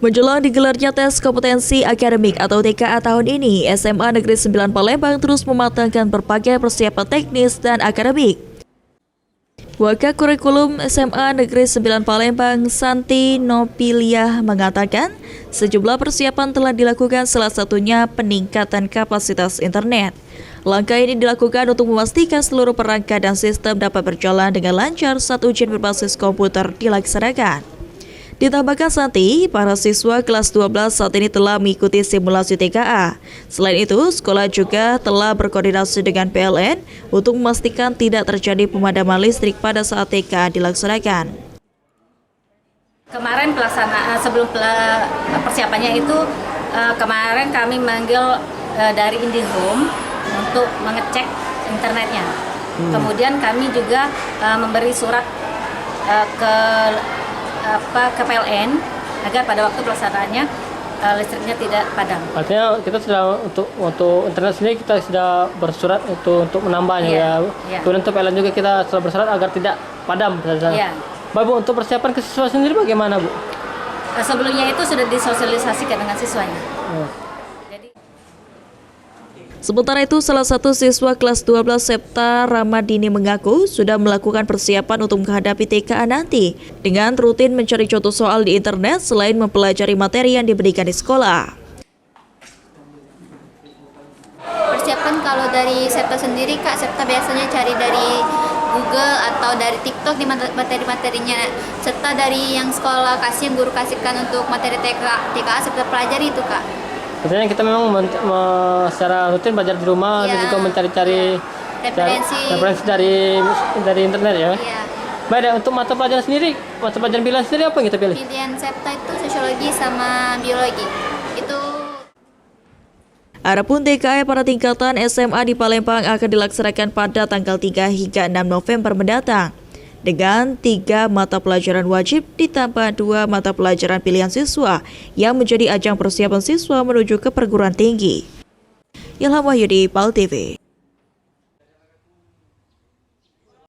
Menjelang digelarnya tes kompetensi akademik atau TKA tahun ini, SMA Negeri 9 Palembang terus mematangkan berbagai persiapan teknis dan akademik. Wakakurikulum SMA Negeri 9 Palembang, Santi Nopiliah, mengatakan sejumlah persiapan telah dilakukan, salah satunya peningkatan kapasitas internet. Langkah ini dilakukan untuk memastikan seluruh perangkat dan sistem dapat berjalan dengan lancar saat ujian berbasis komputer dilaksanakan. Ditambahkan Santi, para siswa kelas 12 saat ini telah mengikuti simulasi TKA. Selain itu, sekolah juga telah berkoordinasi dengan PLN untuk memastikan tidak terjadi pemadaman listrik pada saat TKA dilaksanakan. Kemarin sebelum persiapannya itu, kemarin kami manggil dari IndiHome untuk mengecek internetnya. Kemudian kami juga memberi surat ke PLN agar pada waktu pelaksanaannya listriknya tidak padam. Artinya kita sudah untuk internet sendiri kita sudah bersurat untuk menambahnya ya. Kemudian untuk PLN juga kita sudah bersurat agar tidak padam. Iya. Bu, untuk persiapan ke siswa sendiri bagaimana, Bu? Sebelumnya itu sudah disosialisasikan dengan siswanya. Sementara itu, salah satu siswa kelas 12 Septa Ramadini mengaku sudah melakukan persiapan untuk menghadapi TKA nanti dengan rutin mencari contoh soal di internet selain mempelajari materi yang diberikan di sekolah. Persiapan kalau dari Septa sendiri, Kak, Septa biasanya cari dari Google atau dari TikTok di materi-materinya, serta dari yang sekolah guru kasihkan untuk materi TKA Septa pelajari itu, Kak. Artinya kita memang secara rutin belajar di rumah dan juga mencari-cari referensi dari internet ya. Baik, untuk mata pelajaran pilihan sendiri apa yang kita pilih? Pilihan Septa itu sosiologi sama biologi. Itu. Adapun TKA pada tingkatan SMA di Palembang akan dilaksanakan pada tanggal 3 hingga 6 November mendatang, dengan 3 mata pelajaran wajib ditambah 2 mata pelajaran pilihan siswa yang menjadi ajang persiapan siswa menuju ke perguruan tinggi. Ilham Wahyudi, PAL TV.